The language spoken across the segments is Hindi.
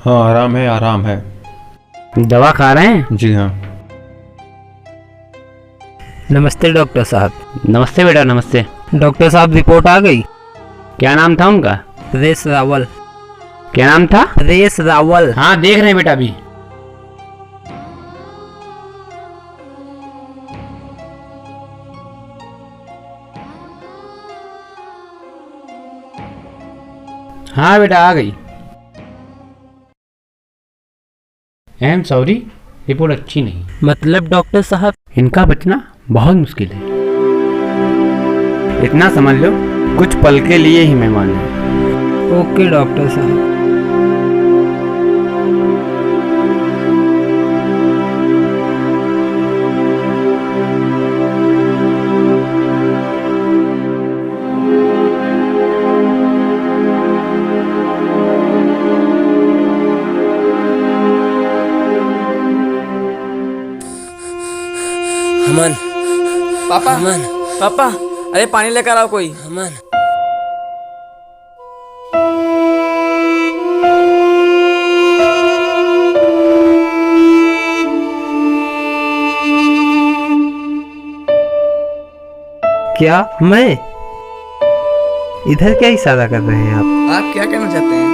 हाँ आराम है, आराम है। दवा खा रहे हैं? जी हाँ। नमस्ते डॉक्टर साहब। नमस्ते बेटा, नमस्ते। डॉक्टर साहब रिपोर्ट आ गई। क्या नाम था उनका? परेश रावल। क्या नाम था? परेश रावल। हाँ देख रहे हैं बेटा अभी। हाँ बेटा आ गई। सॉरी, रिपोर्ट अच्छी नहीं। मतलब डॉक्टर साहब? इनका बचना बहुत मुश्किल है। इतना समझ लो, कुछ पल के लिए ही मेहमान है। ओके डॉक्टर साहब। अमन, पापा, अमन, पापा, अरे पानी लेकर आओ कोई। अमन। क्या मैं? इधर क्या इशारा कर रहे हैं आप? आप क्या कहना चाहते हैं?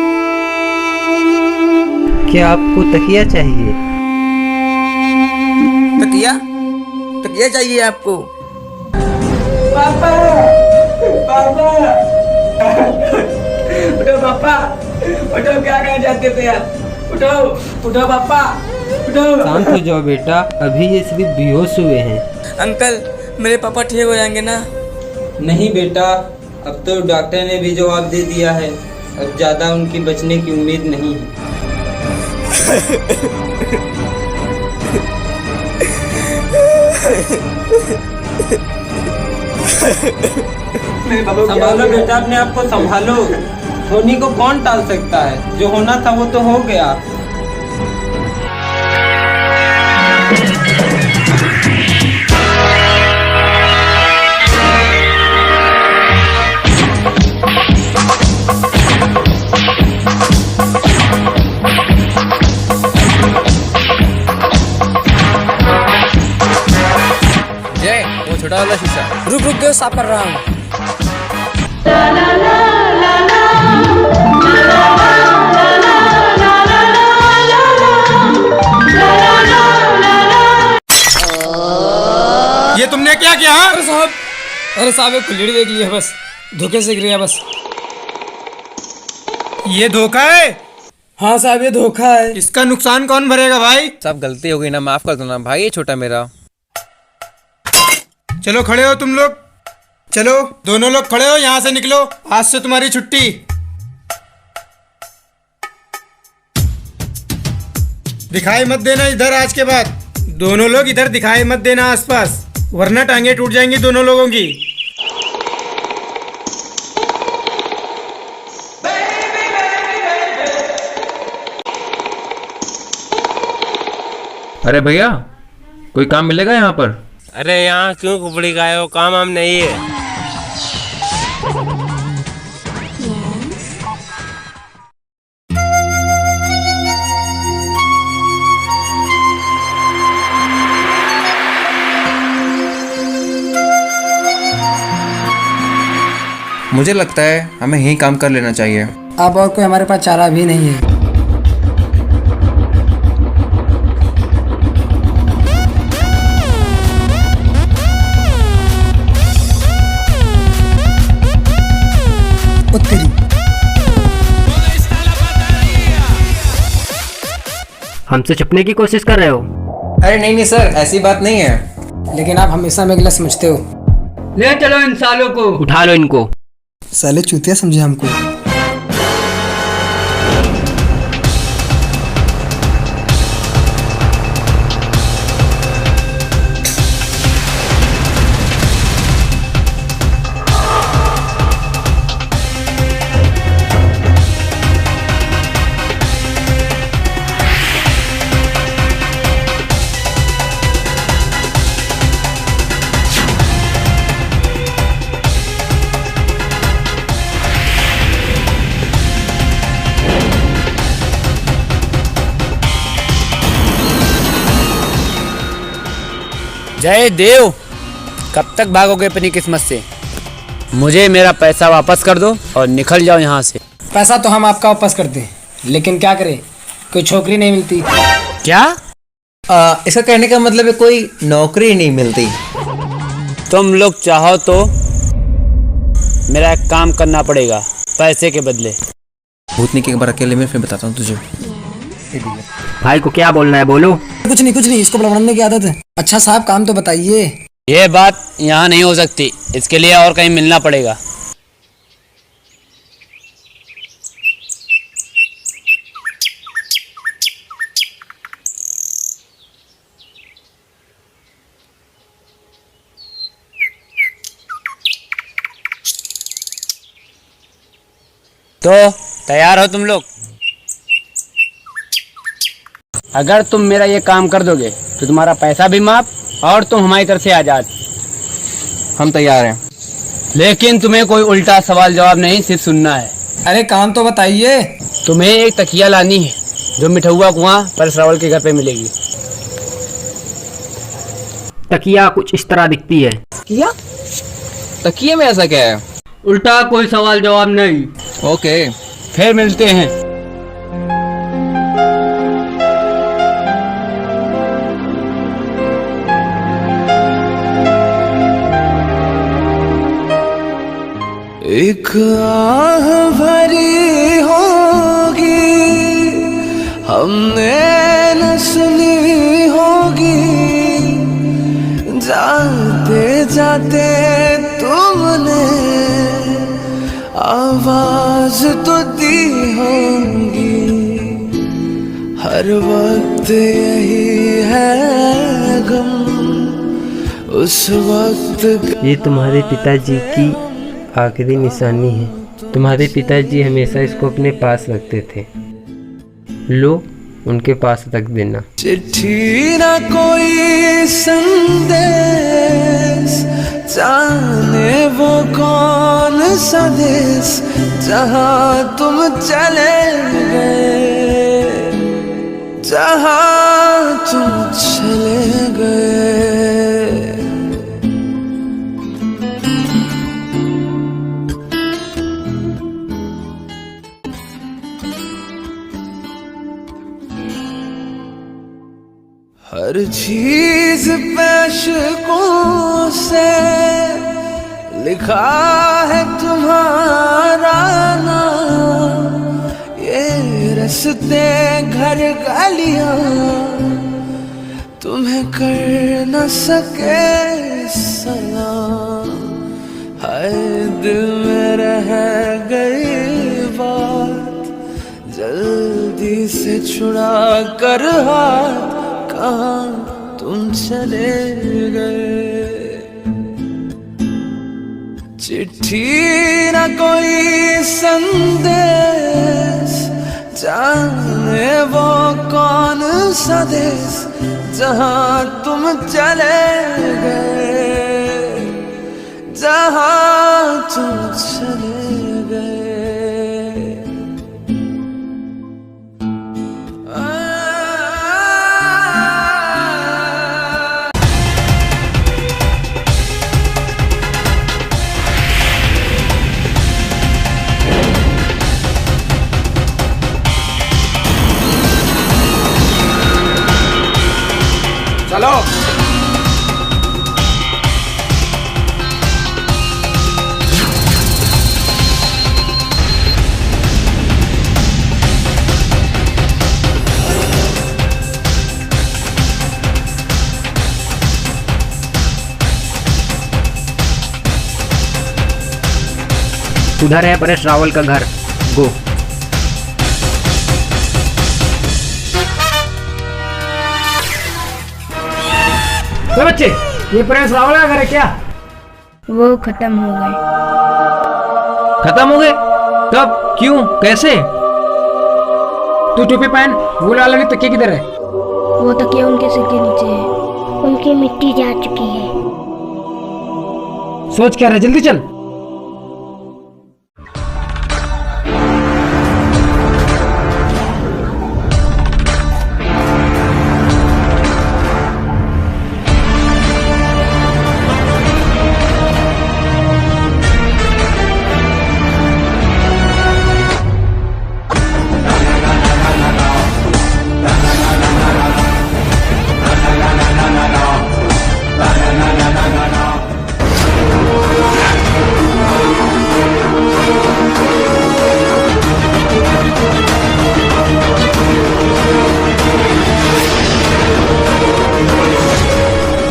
क्या आपको तकिया चाहिए? तकिया? तकिया चाहिए आपको? पापा, पापा, उठो पापा, उठो, क्या कहना चाहते थे आप? उठो, उठो पापा, उठो। शांत हो जाओ बेटा, अभी ये सिर्फ बेहोश हुए हैं। अंकल, मेरे पापा ठीक हो जाएंगे ना? नहीं बेटा, अब तो डॉक्टर ने भी जवाब दे दिया है। अब ज़्यादा उनकी बचने की उम्मीद नहीं है। संभालो बेटा, अपने आप को संभालो। धोनी को कौन टाल सकता है? जो होना था वो तो हो गया। जय, वो छोटा वाला शीशा। रुक रुक के साफ कर रहा हूँ। ये तुमने क्या किया? अरे साहब, एक खुली देख लिया, बस धोखे से गिर गया बस। ये धोखा है? हाँ साहब, ये धोखा है। इसका नुकसान कौन भरेगा भाई? साहब गलती हो गई ना, माफ कर दो ना भाई, ये छोटा मेरा। चलो खड़े हो तुम लोग, चलो दोनों लोग खड़े हो, यहाँ से निकलो, आज से तुम्हारी छुट्टी। दिखाई मत देना इधर आज के बाद। दोनों लोग इधर दिखाई मत देना आसपास, वरना टांगे टूट जाएंगी दोनों लोगों की। अरे भैया, कोई काम मिलेगा यहाँ पर? अरे यहाँ क्यों खुपड़ी गाए हो, काम हम नहीं है। मुझे लगता है हमें यही काम कर लेना चाहिए। अब और कोई हमारे पास चारा भी नहीं है। उत्तरी। हमसे छुपने की कोशिश कर रहे हो? अरे नहीं नहीं सर, ऐसी बात नहीं है। लेकिन आप हमेशा में गलत समझते हो। ले चलो इन सालों को। उठा लो इनको। साले चूतिया समझे हमको। जय देव, कब तक भागोगे अपनी किस्मत से? मुझे मेरा पैसा वापस कर दो और निकल जाओ यहाँ से। पैसा तो हम आपका वापस कर दें, लेकिन क्या करें, कोई छोकरी नहीं मिलती। क्या? इसका कहने का मतलब है कोई नौकरी नहीं मिलती। तुम लोग चाहो तो मेरा एक काम करना पड़ेगा पैसे के बदले। भूतनी के एक बार अकेले में फिर बताता हूँ तुझे। भाई को क्या बोलना है बोलो। कुछ नहीं, इसको बड़बड़ाने की आदत है। अच्छा साहब, काम तो बताइए। ये बात यहाँ नहीं हो सकती, इसके लिए और कहीं मिलना पड़ेगा। तो तैयार हो तुम लोग? अगर तुम मेरा ये काम कर दोगे तो तुम्हारा पैसा भी माफ और तुम हमारी तरफ से आजाद। हम तैयार हैं। लेकिन तुम्हें कोई उल्टा सवाल जवाब नहीं, सिर्फ सुनना है। अरे काम तो बताइए। तुम्हें एक तकिया लानी है जो मिठुआ कुआं पर रावल के घर पे मिलेगी। तकिया कुछ इस तरह दिखती है। तकिए में ऐसा क्या है? उल्टा कोई सवाल जवाब नहीं। ओके। फिर मिलते हैं। एक आह भरी होगी हमने न सुनी होगी, जाते जाते तुमने आवाज तो दी होगी। हर वक्त यही है गम उस वक्त। ये तुम्हारे पिताजी की आखिरी निशानी है। तुम्हारे पिताजी हमेशा इसको अपने पास रखते थे। लो, उनके पास रख देना। चिट्ठी ना कोई संदेश, जाने वो कौन सा देश, जहाँ तुम चले गए, जहाँ तुम चले गए। हर चीज पैशकों से लिखा है तुम्हारा नाम। ये रस्ते घर गलियां तुम्हें कर न सके सलाम। हाय दिल में रह गई बात, जल्दी से छुड़ा कर हाथ, कहाँ तुम चले गए। चिट्ठी ना कोई संदेश, जाने वो कौन सा देश, जहाँ तुम चले गए, जहाँ तुम चले गए। चलो। उधर है परेश रावल का घर। गो। तो बच्चे, ये परेश रावल का घर है क्या? वो खत्म हो गए। खत्म हो गए? कब? क्यों? कैसे? तू टोपी पहन। वो लाल वाली तकिया किधर है? वो तकिया उनके सिर के नीचे है। उनकी मिट्टी जा चुकी है। सोच क्या रहा, जल्दी चल।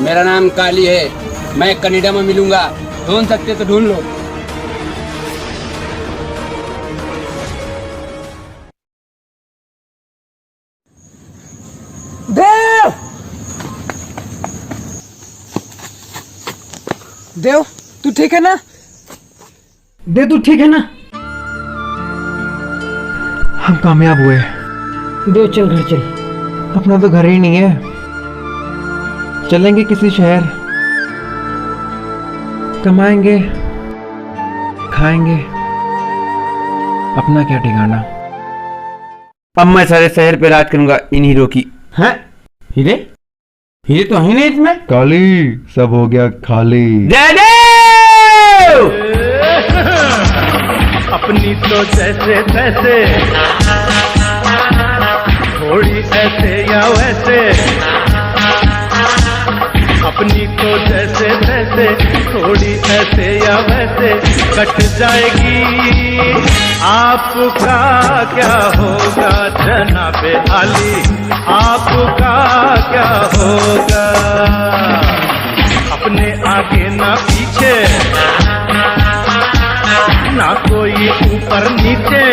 मेरा नाम काली है, मैं कनाडा में मिलूंगा, ढूंढ सकते तो ढूंढ लो। देव, देव तू ठीक है ना? देव तू ठीक है ना? हम कामयाब हुए। देव चल घर चल। अपना तो घर ही नहीं है, चलेंगे किसी शहर, कमाएंगे, खाएंगे, अपना क्या ठिकाना। अब मैं सारे शहर पे राज करूंगा इन हीरो की। हैं? हीरे? हीरे तो है नहीं इसमें। काली, सब हो गया खाली। अपनी तो जैसे तैसे, थोड़ी ऐसे या वैसे, अपनी तो जैसे तैसे, थोड़ी ऐसे या वैसे कट जाएगी। आपका क्या होगा जनाबे आली, आपका क्या होगा? अपने आगे ना पीछे, ना कोई ऊपर नीचे,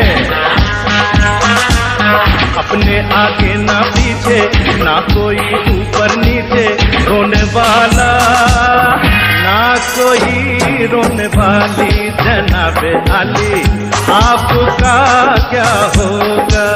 अपने आगे ना पीछे, ना कोई ऊपर नीचे, रोने वाला ना कोई रोने वाली जनाबे आली, आपका क्या होगा?